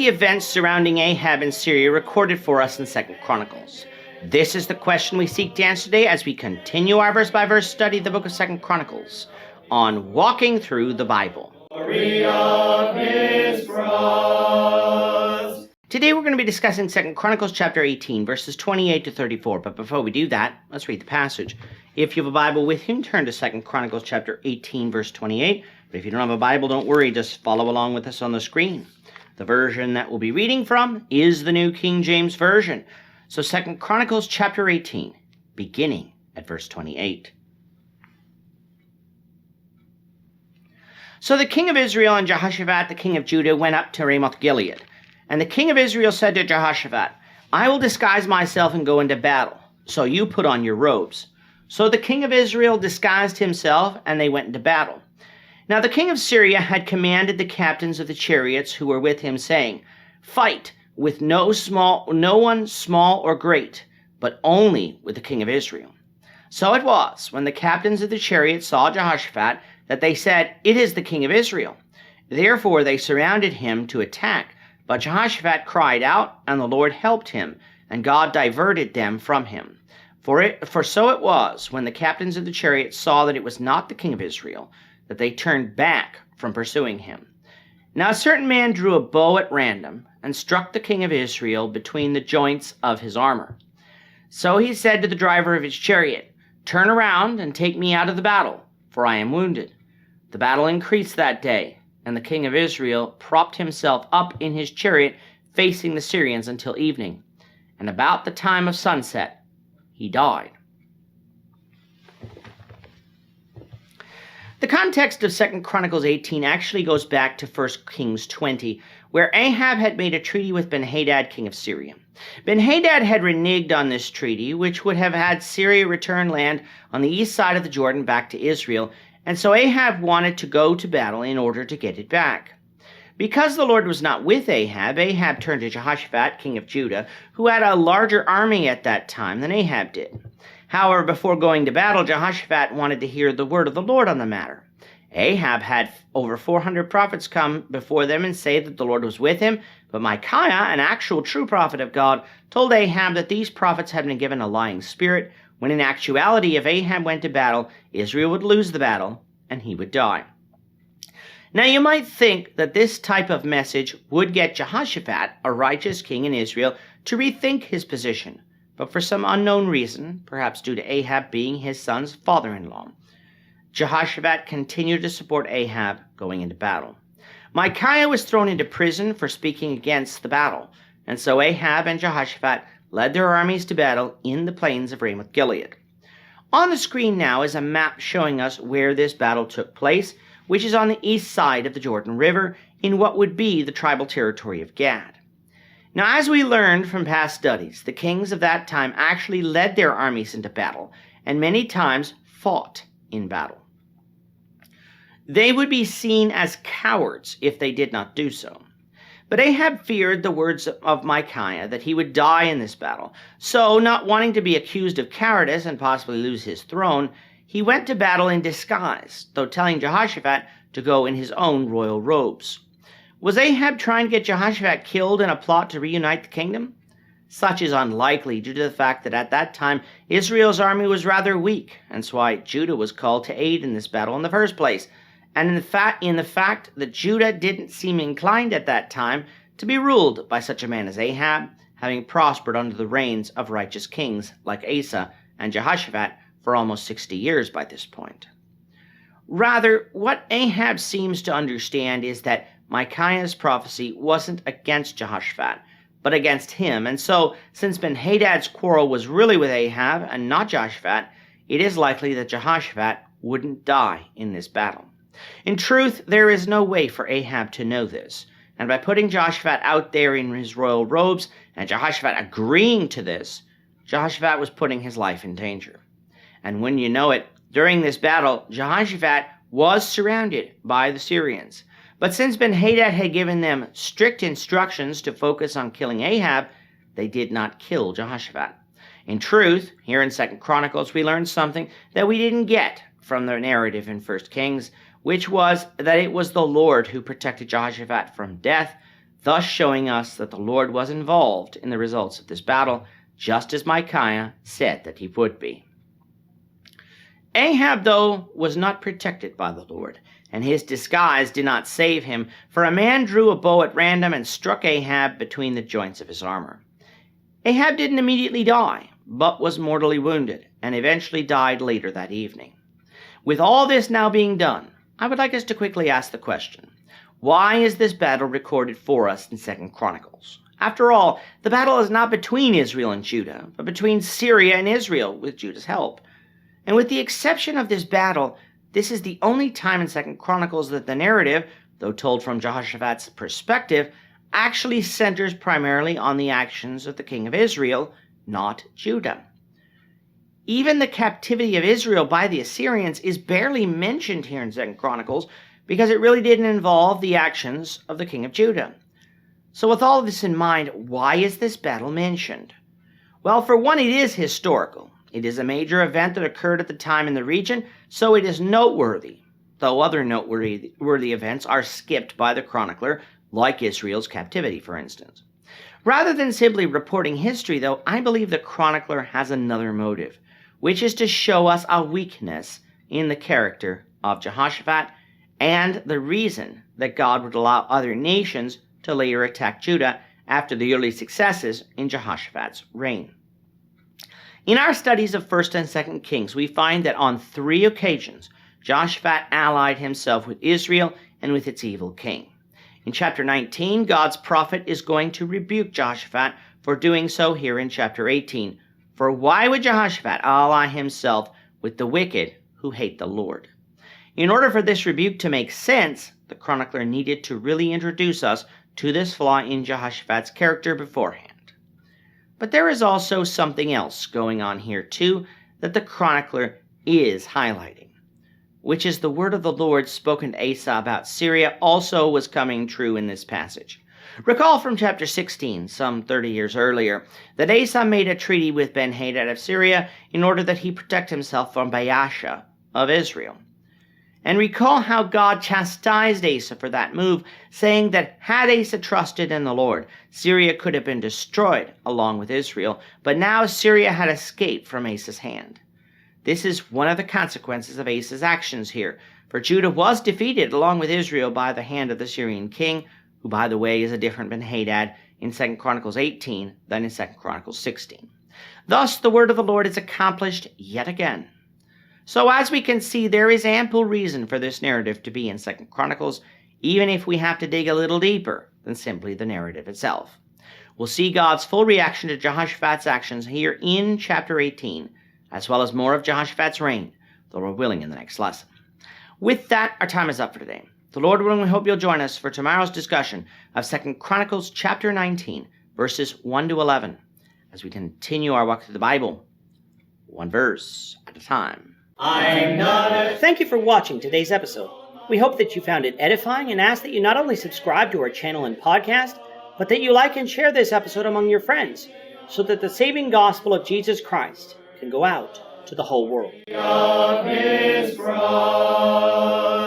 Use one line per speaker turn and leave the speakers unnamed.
the events surrounding Ahab in Syria recorded for us in 2 Chronicles? This is the question we seek to answer today as we continue our verse-by-verse study of the book of 2 Chronicles on Walking Through the Bible.
Glory of His cross.
Today we're going to be discussing 2 Chronicles chapter 18, verses 28 to 34. But before we do that, let's read the passage. If you have a Bible with you, turn to 2 Chronicles chapter 18, verse 28. But if you don't have a Bible, don't worry, just follow along with us on the screen. The version that we'll be reading from is the New King James Version. So 2 Chronicles chapter 18, beginning at verse 28. So the king of Israel and Jehoshaphat, the king of Judah, went up to Ramoth-Gilead. And the king of Israel said to Jehoshaphat, I will disguise myself and go into battle, so you put on your robes. So the king of Israel disguised himself, and they went into battle. Now the king of Syria had commanded the captains of the chariots who were with him, saying, Fight with no one small or great, but only with the king of Israel. So it was, when the captains of the chariots saw Jehoshaphat, that they said, It is the king of Israel. Therefore they surrounded him to attack. But Jehoshaphat cried out, and the Lord helped him, and God diverted them from him. For so it was, when the captains of the chariots saw that it was not the king of Israel, that they turned back from pursuing him. Now a certain man drew a bow at random, and struck the king of Israel between the joints of his armor. So he said to the driver of his chariot, Turn around and take me out of the battle, for I am wounded. The battle increased that day, and the king of Israel propped himself up in his chariot, facing the Syrians until evening. And about the time of sunset, he died. The context of 2 Chronicles 18 actually goes back to 1 Kings 20, where Ahab had made a treaty with Ben-Hadad, king of Syria. Ben-Hadad had reneged on this treaty, which would have had Syria return land on the east side of the Jordan back to Israel, and so Ahab wanted to go to battle in order to get it back. Because the Lord was not with Ahab, Ahab turned to Jehoshaphat, king of Judah, who had a larger army at that time than Ahab did. However, before going to battle, Jehoshaphat wanted to hear the word of the Lord on the matter. Ahab had over 400 prophets come before them and say that the Lord was with him, but Micaiah, an actual true prophet of God, told Ahab that these prophets had been given a lying spirit, when in actuality, if Ahab went to battle, Israel would lose the battle, and he would die. Now you might think that this type of message would get Jehoshaphat, a righteous king in Israel, to rethink his position, but for some unknown reason, perhaps due to Ahab being his son's father-in-law, Jehoshaphat continued to support Ahab going into battle. Micaiah was thrown into prison for speaking against the battle, and so Ahab and Jehoshaphat led their armies to battle in the plains of Ramoth-Gilead. On the screen now is a map showing us where this battle took place, which is on the east side of the Jordan River in what would be the tribal territory of Gad. Now, as we learned from past studies, the kings of that time actually led their armies into battle, and many times fought in battle. They would be seen as cowards if they did not do so. But Ahab feared the words of Micaiah that he would die in this battle. So, not wanting to be accused of cowardice and possibly lose his throne, he went to battle in disguise, though telling Jehoshaphat to go in his own royal robes. Was Ahab trying to get Jehoshaphat killed in a plot to reunite the kingdom? Such is unlikely due to the fact that at that time Israel's army was rather weak, and that's why Judah was called to aid in this battle in the first place. And in the fact that Judah didn't seem inclined at that time to be ruled by such a man as Ahab, having prospered under the reigns of righteous kings like Asa and Jehoshaphat for almost 60 years by this point. Rather, what Ahab seems to understand is that Micaiah's prophecy wasn't against Jehoshaphat, but against him, and so, since Ben-Hadad's quarrel was really with Ahab and not Jehoshaphat, it is likely that Jehoshaphat wouldn't die in this battle. In truth, there is no way for Ahab to know this, and by putting Jehoshaphat out there in his royal robes, and Jehoshaphat agreeing to this, Jehoshaphat was putting his life in danger. And when you know it, during this battle, Jehoshaphat was surrounded by the Syrians. But since Ben-Hadad had given them strict instructions to focus on killing Ahab, they did not kill Jehoshaphat. In truth, here in 2 Chronicles, we learn something that we didn't get from the narrative in 1 Kings, which was that it was the Lord who protected Jehoshaphat from death, thus showing us that the Lord was involved in the results of this battle, just as Micaiah said that he would be. Ahab, though, was not protected by the Lord, and his disguise did not save him, for a man drew a bow at random and struck Ahab between the joints of his armor. Ahab didn't immediately die, but was mortally wounded, and eventually died later that evening. With all this now being done, I would like us to quickly ask the question, why is this battle recorded for us in 2 Chronicles? After all, the battle is not between Israel and Judah, but between Syria and Israel with Judah's help. And with the exception of this battle, this is the only time in 2 Chronicles that the narrative, though told from Jehoshaphat's perspective, actually centers primarily on the actions of the king of Israel, not Judah. Even the captivity of Israel by the Assyrians is barely mentioned here in 2 Chronicles because it really didn't involve the actions of the king of Judah. So with all of this in mind, why is this battle mentioned? Well, for one, it is historical. It is a major event that occurred at the time in the region, so it is noteworthy, though other noteworthy events are skipped by the chronicler, like Israel's captivity, for instance. Rather than simply reporting history, though, I believe the chronicler has another motive, which is to show us a weakness in the character of Jehoshaphat and the reason that God would allow other nations to later attack Judah after the early successes in Jehoshaphat's reign. In our studies of 1st and 2nd Kings, we find that on 3 occasions, Jehoshaphat allied himself with Israel and with its evil king. In chapter 19, God's prophet is going to rebuke Jehoshaphat for doing so here in chapter 18. For why would Jehoshaphat ally himself with the wicked who hate the Lord? In order for this rebuke to make sense, the chronicler needed to really introduce us to this flaw in Jehoshaphat's character beforehand. But there is also something else going on here too that the chronicler is highlighting, which is the word of the Lord spoken to Asa about Syria also was coming true in this passage. Recall from chapter 16, some 30 years earlier, that Asa made a treaty with Ben-Hadad of Syria in order that he protect himself from Baasha of Israel. And recall how God chastised Asa for that move, saying that had Asa trusted in the Lord, Syria could have been destroyed along with Israel, but now Syria had escaped from Asa's hand. This is one of the consequences of Asa's actions here, for Judah was defeated along with Israel by the hand of the Syrian king, who by the way is a different Ben-Hadad in 2 Chronicles 18 than in 2 Chronicles 16. Thus the word of the Lord is accomplished yet again. So as we can see, there is ample reason for this narrative to be in 2 Chronicles, even if we have to dig a little deeper than simply the narrative itself. We'll see God's full reaction to Jehoshaphat's actions here in chapter 18, as well as more of Jehoshaphat's reign, the Lord willing, in the next lesson. With that, our time is up for today. The Lord willing, we hope you'll join us for tomorrow's discussion of 2 Chronicles chapter 19, verses 1 to 11, as we continue our walk through the Bible, one verse at a time.
Thank you for watching today's episode. We hope that you found it edifying and ask that you not only subscribe to our channel and podcast, but that you like and share this episode among your friends, so that the saving gospel of Jesus Christ can go out to the whole world.
Of his cross.